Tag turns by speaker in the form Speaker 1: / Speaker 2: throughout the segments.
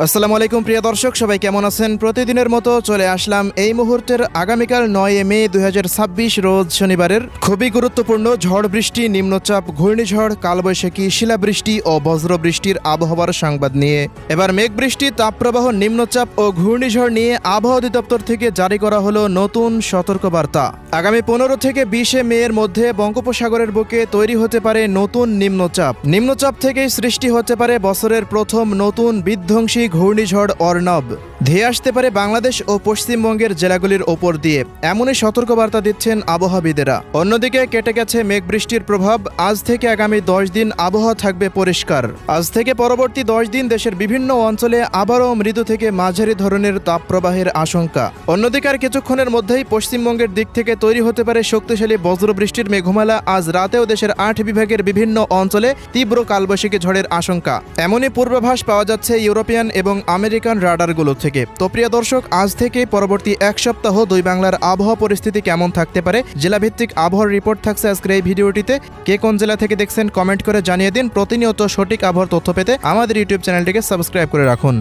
Speaker 1: আসসালামু আলাইকুম প্রিয় দর্শক, সবাই কেমন আছেন? প্রতিদিনের মতো চলে আসলাম এই মুহূর্তের আগামীকাল 9 মে 2026 রোজ শনিবারের খুবই গুরুত্বপূর্ণ ঝড় বৃষ্টি, নিম্নচাপ, ঘূর্ণিঝড়, কালবৈশাখী, শিলাবৃষ্টি ও বজ্রবৃষ্টির আবহাওয়ার সংবাদ নিয়ে। এবার মেঘ বৃষ্টি, তাপপ্রবাহ, নিম্নচাপ ও ঘূর্ণিঝড় নিয়ে আবহাওয়া অধিদপ্তর থেকে জারি করা হলো নতুন সতর্কবার্তা। আগামী 15 থেকে 20 মে এর মধ্যে বঙ্গোপসাগরের বুকে তৈরি হতে পারে নতুন নিম্নচাপ। নিম্নচাপ থেকেই সৃষ্টি হতে পারে বছরের প্রথম নতুন বিধ্বংসী ঘূর্ণিঝড় অর্ণব। ধেয়ে আসতে পারে বাংলাদেশ ও পশ্চিমবঙ্গের জেলাগুলির ওপর দিয়ে, এমনই সতর্কবার্তা দিচ্ছেন আবহাওয়াবিদেরা। অন্যদিকে কেটে গেছে মেঘ বৃষ্টির প্রভাব। আজ থেকে আগামী 10 দিন আবহাওয়া থাকবে পরিষ্কার। আজ থেকে পরবর্তী 10 দিন দেশের বিভিন্ন অঞ্চলে আবারও মৃদু থেকে মাঝারি ধরনের তাপপ্রবাহের আশঙ্কা। অন্যদিকে আর কিছুক্ষণের মধ্যেই পশ্চিমবঙ্গের দিক থেকে তৈরি হতে পারে শক্তিশালী বজ্রবৃষ্টির মেঘমালা। আজ রাতেও দেশের 8 বিভাগের বিভিন্ন অঞ্চলে তীব্র কালবৈশাখী ঝড়ের আশঙ্কা, এমনই পূর্বাভাস পাওয়া যাচ্ছে ইউরোপিয়ান এবং আমেরিকান রাডারগুলো থেকে। তো প্রিয় দর্শক, আজ থেকে পরবর্তী এক সপ্তাহ দুই বাংলার আবহাওয়া পরিস্থিতি কেমন থাকতে পারে, জেলাভিত্তিক আবহাওয়ার রিপোর্ট থাকছে আজকের এই ভিডিওটিতে। কে কোন জেলা থেকে দেখছেন কমেন্ট করে জানিয়ে দিন। প্রতিনিয়ত সঠিক আবহাওয়ার তথ্য পেতে আমাদের ইউটিউব চ্যানেলটিকে সাবস্ক্রাইব করে রাখুন।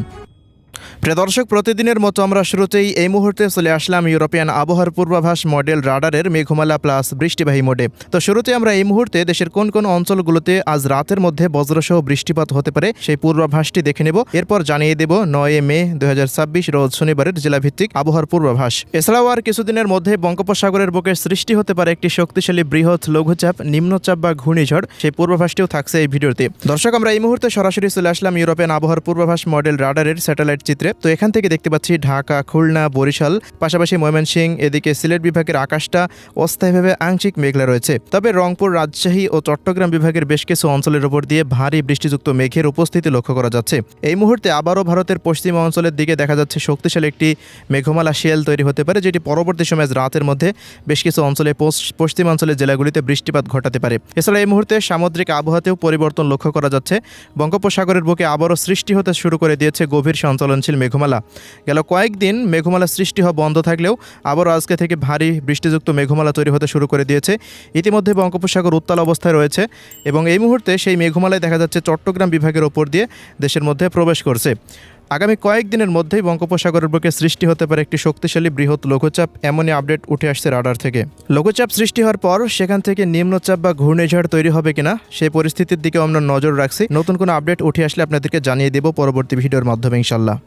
Speaker 1: প্রিয় দর্শক, প্রতিদিনের মতো আমরা শুরুতেই এই মুহূর্তে চলে আসলাম ইউরোপিয়ান আবহাওয়ার পূর্বাভাস মডেল রাডারের মেঘমালা প্লাস বৃষ্টিবাহী মোডে। তো শুরুতে আমরা এই মুহূর্তে দেশের কোন কোন অঞ্চলগুলোতে আজ রাতের মধ্যে বজ্রসহ বৃষ্টিপাত হতে পারে সেই পূর্বাভাসটি দেখে নেব। এরপর জানিয়ে দেব 9 মে 2026 রোজ শনিবারের জেলাভিত্তিক আবহাওয়ার পূর্বাভাস। এছাড়াও আর কিছুদিনের মধ্যে বঙ্গোপসাগরের বুকে সৃষ্টি হতে পারে একটি শক্তিশালী বৃহৎ লঘুচাপ, নিম্নচাপ বা ঘূর্ণিঝড়, সেই পূর্বাভাসটিও থাকছে এই ভিডিওতে। দর্শক, আমরা এই মুহূর্তে সরাসরি চলে আসলাম ইউরোপিয়ান আবহাওয়ার পূর্বাভাস মডেল রাডারের স্যাটেলাইট চিত্রে। তো এখান থেকে দেখতে পাচ্ছি ঢাকা, খুলনা, বরিশাল, পাশাপাশি ময়মনসিংহ, এদিকে সিলেট বিভাগের আকাশটা অস্থায়ীভাবে আংশিক মেঘলা রয়েছে। তবে রংপুর, রাজশাহী ও চট্টগ্রাম বিভাগের বেশ কিছু অঞ্চলের উপর দিয়ে ভারী বৃষ্টিযুক্ত মেঘের উপস্থিতি লক্ষ্য করা যাচ্ছে। এই মুহূর্তে আবারও ভারতের পশ্চিম অঞ্চলের দিকে দেখা যাচ্ছে শক্তিশালী একটি মেঘমালা শেল তৈরি হতে পারে, যেটি পরবর্তী সময়ে রাতের মধ্যে বেশ কিছু অঞ্চলে পশ্চিমাঞ্চলের জেলাগুলিতে বৃষ্টিপাত ঘটাতে পারে। এছাড়া এই মুহূর্তে সামুদ্রিক আবহাওয়াতেও পরিবর্তন লক্ষ্য করা যাচ্ছে। বঙ্গোপসাগরের বুকে আবারও সৃষ্টি হতে শুরু করে দিয়েছে গভীর সঞ্চলনশীল মেঘমালা। গেল কয়েকদিন মেঘমালা সৃষ্টি হওয়া বন্ধ থাকলেও আবারও আজকে থেকে ভারী বৃষ্টিযুক্ত মেঘমালা তৈরি হতে শুরু করে দিয়েছে। ইতিমধ্যে বঙ্গোপসাগর উত্তাল অবস্থায় রয়েছে এবং এই মুহূর্তে সেই মেঘমালায় দেখা যাচ্ছে চট্টগ্রাম বিভাগের ওপর দিয়ে দেশের মধ্যে প্রবেশ করছে। আগামী কয়েকদিনের মধ্যেই বঙ্গোপসাগরের বুকে সৃষ্টি হতে পারে একটি শক্তিশালী বৃহৎ লঘুচাপ, এমনই আপডেট উঠে আসছে রাডার থেকে। লঘুচাপ সৃষ্টি হওয়ার পর সেখান থেকে নিম্নচাপ বা ঘূর্ণিঝড় তৈরি হবে কিনা সেই পরিস্থিতির দিকে আমরা নজর রাখছি। নতুন কোনো আপডেট উঠে আসলে আপনাদেরকে জানিয়ে দেব পরবর্তী ভিডিওর মাধ্যমে ইনশাল্লাহ।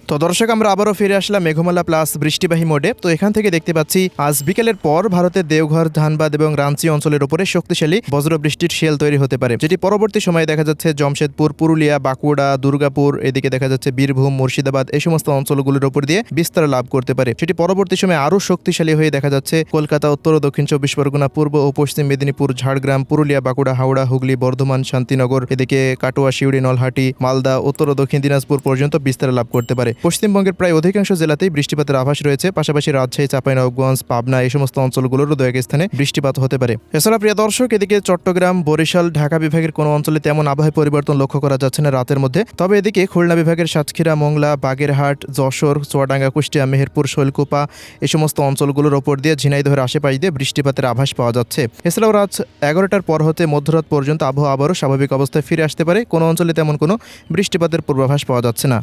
Speaker 1: তো দর্শক, আমরা আবারও ফিরে আসলাম মেঘমালা প্লাস বৃষ্টিবাহী মোডে। তো এখান থেকে দেখতে পাচ্ছি আজ বিকেলের পর ভারতের দেওঘর, ধানবাদ এবং রাঞ্চি অঞ্চলের উপরে শক্তিশালী বজ্রবৃষ্টির শেল তৈরি হতে পারে, যেটি পরবর্তী সময়ে দেখা যাচ্ছে জমশেদপুর, পুরুলিয়া, বাঁকুড়া, দুর্গাপুর, এদিকে দেখা যাচ্ছে বীরভূম, মুর্শিদাবাদ, এই সমস্ত অঞ্চলগুলোর উপর দিয়ে বিস্তার লাভ করতে পারে। সেটি পরবর্তী সময়ে আরও শক্তিশালী হয়ে দেখা যাচ্ছে কলকাতা, উত্তর ও দক্ষিণ 24 পরগনা, পূর্ব ও পশ্চিম মেদিনীপুর, ঝাড়গ্রাম, পুরুলিয়া, বাঁকুড়া, হাওড়া, হুগলি, বর্ধমান, শান্তিনগর, এদিকে কাটোয়া, শিউড়ি, নলহাটি, মালদা, উত্তর ও দক্ষিণ দিনাজপুর পর্যন্ত বিস্তার লাভ করতে পারে। পশ্চিমবঙ্গের প্রায় অধিকাংশ জেলাতেই বৃষ্টিপাতের আভাস রয়েছে। পাশাপাশি রাজশাহী, চাঁপাইনবাবগঞ্জ, পাবনা, এই সমস্ত অঞ্চলগুলোরও দু এক স্থানে বৃষ্টিপাত হতে পারে। এছাড়া প্রিয় দর্শক, এদিকে চট্টগ্রাম, বরিশাল, ঢাকা বিভাগের কোনো অঞ্চলে তেমন আবহাওয়া পরিবর্তন লক্ষ্য করা যাচ্ছে না রাতের মধ্যে। তবে এদিকে খুলনা বিভাগের সাতক্ষীরা, মোংলা, বাগেরহাট, যশোর, চুয়াডাঙ্গা, কুষ্টিয়া, মেহেরপুর, শৈলকুপা, এই সমস্ত অঞ্চলগুলোর ওপর দিয়ে ঝিনাইদহের আশেপাশ দিয়ে বৃষ্টিপাতের আভাস পাওয়া যাচ্ছে। এছাড়াও রাত 11টার পর হতে মধ্যরাত পর্যন্ত আবহাওয়া আবারও স্বাভাবিক অবস্থায় ফিরে আসতে পারে। কোনো অঞ্চলে তেমন কোনো বৃষ্টিপাতের পূর্বাভাস পাওয়া যাচ্ছে না।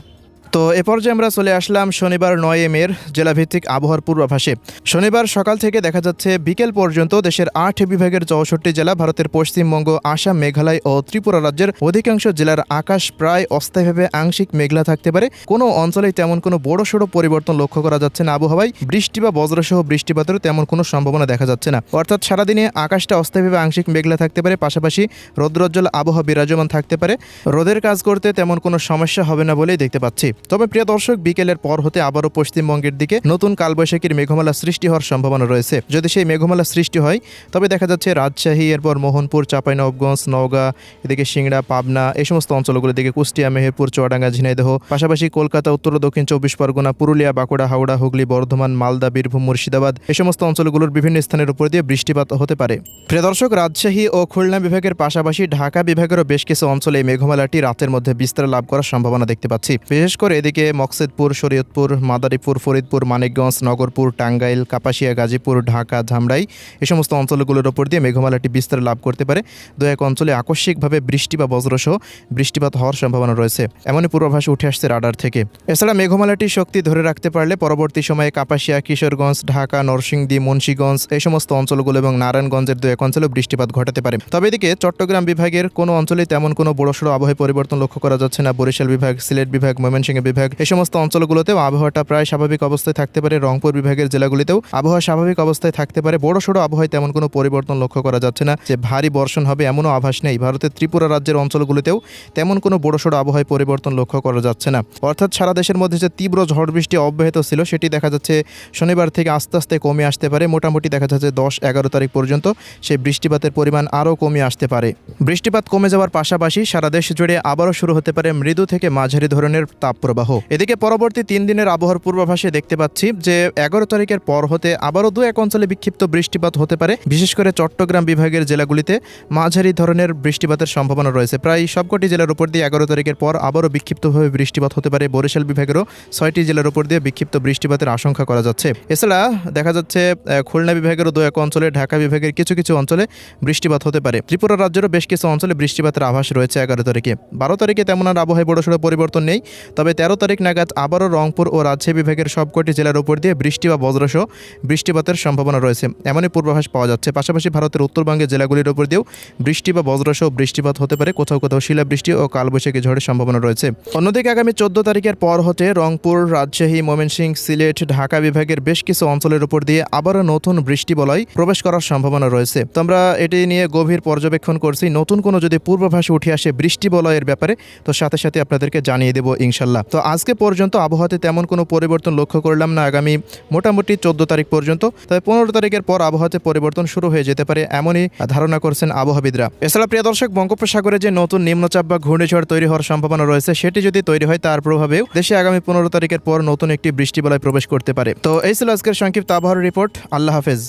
Speaker 1: তো এ পর্যায়ে আমরা চলে আসলাম শনিবার 9 মের জেলাভিত্তিক আবহাওয়ার পূর্বাভাসে। শনিবার সকাল থেকে দেখা যাচ্ছে বিকেল পর্যন্ত দেশের 8 বিভাগের 64 জেলা, ভারতের পশ্চিমবঙ্গ, আসাম, মেঘালয় ও ত্রিপুরা রাজ্যের অধিকাংশ জেলার আকাশ প্রায় অস্থায়ীভাবে আংশিক মেঘলা থাকতে পারে। কোনো অঞ্চলেই তেমন কোনো বড়সড় পরিবর্তন লক্ষ্য করা যাচ্ছে না আবহাওয়ায়। বৃষ্টি বা বজ্রসহ বৃষ্টিপাতেরও তেমন কোনো সম্ভাবনা দেখা যাচ্ছে না। অর্থাৎ সারাদিনে আকাশটা অস্থায়ীভাবে আংশিক মেঘলা থাকতে পারে, পাশাপাশি রৌদ্রোজ্জ্বল আবহাওয়া বিরাজমান থাকতে পারে। রোদের কাজ করতে তেমন কোনো সমস্যা হবে না বলেই দেখতে পাচ্ছি। তবে প্রিয় দর্শক, বিকেলের পর হতে আবারও পশ্চিমবঙ্গের দিকে নতুন কালবৈশাখীর মেঘমালা সৃষ্টি হওয়ার সম্ভাবনা রয়েছে। যদি সেই মেঘমালা সৃষ্টি হয় তবে দেখা যাচ্ছে রাজশাহী, এরপর মোহনপুর, চাঁপাইনবাবগঞ্জ, নওগাঁ, এদিকে সিংড়া, পাবনা, এই সমস্ত অঞ্চলগুলোর দিকে কুষ্টিয়া, মেহেরপুর, চুয়াডাঙ্গা, ঝিনাইদহ, পাশাপাশি কলকাতা, উত্তর ও দক্ষিণ 24 পরগনা, পুরুলিয়া, বাঁকুড়া, হাওড়া, হুগলি, বর্ধমান, মালদা, বীরভূম, মুর্শিদাবাদ, এই সমস্ত অঞ্চলগুলোর বিভিন্ন স্থানের উপর দিয়ে বৃষ্টিপাত হতে পারে। প্রিয় দর্শক, রাজশাহী ও খুলনা বিভাগের পাশাপাশি ঢাকা বিভাগেরও বেশ কিছু অঞ্চলে এই মেঘমালাটি রাতের মধ্যে বিস্তার লাভ করার সম্ভাবনা দেখতে পাচ্ছি। বিশেষ করে করে এদিকে মকসেদপুর, শরীয়তপুর, মাদারীপুর, ফরিদপুর, মানিকগঞ্জ, নগরপুর, টাঙ্গাইল, কাপাসিয়া, গাজীপুর, ঢাকা, ধামরাই এ সমস্ত অঞ্চলগুলোর ওপর দিয়ে মেঘমালাটি বিস্তার লাভ করতে পারে। দু এক অঞ্চলে আকস্মিকভাবে বৃষ্টি বা বজ্রসহ বৃষ্টিপাত হওয়ার সম্ভাবনা রয়েছে, এমনই পূর্বাভাস উঠে আসছে রাডার থেকে। এছাড়া মেঘমালাটির শক্তি ধরে রাখতে পারলে পরবর্তী সময়ে কাপাসিয়া, কিশোরগঞ্জ, ঢাকা, নরসিংদী, মুন্সিগঞ্জ এই সমস্ত অঞ্চলগুলো এবং নারায়ণগঞ্জের দু এক অঞ্চলে বৃষ্টিপাত ঘটাতে পারে। তবে এদিকে চট্টগ্রাম বিভাগের কোনো অঞ্চলে তেমন কোনো বড়সড় আবহাওয়া পরিবর্তন লক্ষ্য করা যাচ্ছে না। বরিশাল বিভাগ, সিলেট বিভাগ, ময়মনসিংহ বিভাগ এই সমস্ত অঞ্চলগুলোতেও আবহাওয়াটা প্রায় স্বাভাবিক অবস্থায় থাকতে পারে। রংপুর বিভাগের জেলাগুলিতেও আবহাওয়া স্বাভাবিক অবস্থায় থাকতে পারে। বড়সড় আবহাওয়ায় তেমন কোনো পরিবর্তন লক্ষ্য করা যাচ্ছে না। যে ভারী বর্ষণ হবে এমনও আভাস নেই। ভারতের ত্রিপুরা রাজ্যের অঞ্চলগুলিতেও তেমন কোনো বড়সড় আবহাওয়ায় পরিবর্তন লক্ষ্য করা যাচ্ছে না। অর্থাৎ সারা দেশের মধ্যে যে তীব্র ঝড় বৃষ্টি অব্যাহত ছিল সেটি দেখা যাচ্ছে শনিবার থেকে আস্তে আস্তে কমে আসতে পারে। মোটামুটি দেখা যাচ্ছে 10-11 তারিখ পর্যন্ত সেই বৃষ্টিপাতের পরিমাণ আরও কমে আসতে পারে। বৃষ্টিপাত কমে যাওয়ার পাশাপাশি সারা দেশ জুড়ে আবারও শুরু হতে পারে মৃদু থেকে মাঝারি ধরনের তাপপ্রবাহ। এদিকে পরবর্তী 3 দিনের আবহাওয়ার পূর্বাভাসে দেখতে পাচ্ছি যে 11 তারিখের পর হতে আবারও দু এক অঞ্চলে বিক্ষিপ্ত বৃষ্টিপাত হতে পারে। বিশেষ করে চট্টগ্রাম বিভাগের জেলাগুলিতে মাঝারি ধরনের বৃষ্টিপাতের সম্ভাবনা রয়েছে। প্রায় সবকটি জেলার উপর দিয়ে 11 তারিখের পর আবারও বিক্ষিপ্তভাবে বৃষ্টিপাত হতে পারে। বরিশাল বিভাগেরও 6টি জেলার উপর দিয়ে বিক্ষিপ্ত বৃষ্টিপাতের আশঙ্কা করা যাচ্ছে। এছাড়া দেখা যাচ্ছে খুলনা বিভাগেরও দু এক অঞ্চলে, ঢাকা বিভাগের কিছু কিছু অঞ্চলে বৃষ্টিপাত হতে পারে। ত্রিপুরা রাজ্যেরও বেশ কিছু অঞ্চলে বৃষ্টিপাতের আভাস রয়েছে 11 তারিখে। 12 তারিখে তেমন আর আবহাওয়ায় বড়সড় পরিবর্তন নেই। তবে 13 তারিখ নাগাদ আবারও রংপুর ও রাজশাহী বিভাগের সবকটি জেলার উপর দিয়ে বৃষ্টি বা বজ্রসহ বৃষ্টিপাতের সম্ভাবনা রয়েছে, এমনই পূর্বাভাস পাওয়া যাচ্ছে। পাশাপাশি ভারতের উত্তরবঙ্গের জেলাগুলির উপর দিয়েও বৃষ্টি বা বজ্রসহ বৃষ্টিপাত হতে পারে। কোথাও কোথাও শিলাবৃষ্টি ও কালবৈশাখী ঝড়ের সম্ভাবনা রয়েছে। অন্যদিকে আগামী 14 তারিখের পর হতে রংপুর, রাজশাহী, ময়মনসিংহ, সিলেট, ঢাকা বিভাগের বেশ কিছু অঞ্চলের উপর দিয়ে আবারও নতুন বৃষ্টি বলয় প্রবেশ করার সম্ভাবনা রয়েছে। তো আমরা এটি নিয়ে গভীর পর্যবেক্ষণ করছি। নতুন কোনো যদি পূর্বাভাস উঠে আসে বৃষ্টি বলয়ের ব্যাপারে তো সাথে সাথে আপনাদেরকে জানিয়ে দেবো ইনশাল্লাহ। তো আজকে পর্যন্ত আবহাওয়াতে তেমন কোনো পরিবর্তন লক্ষ্য করলাম না আগামী মোটামুটি 14 তারিখ পর্যন্ত। তবে 15 তারিখের পর আবহাওয়াতে পরিবর্তন শুরু হয়ে যেতে পারে এমনই ধারণা করছেন আবহাওয়াবিদরা। এছাড়া প্রিয় দর্শক, বঙ্গোপসাগরে যে নতুন নিম্নচাপ বা ঘূর্ণিঝড় তৈরি হওয়ার সম্ভাবনা রয়েছে সেটি যদি তৈরি হয় তার প্রভাবেও দেশে আগামী 15 তারিখের পর নতুন একটি বৃষ্টি বলয় প্রবেশ করতে পারে। তো এই ছিল আজকের সংক্ষিপ্ত আবহাওয়ার রিপোর্ট। আল্লাহ হাফেজ।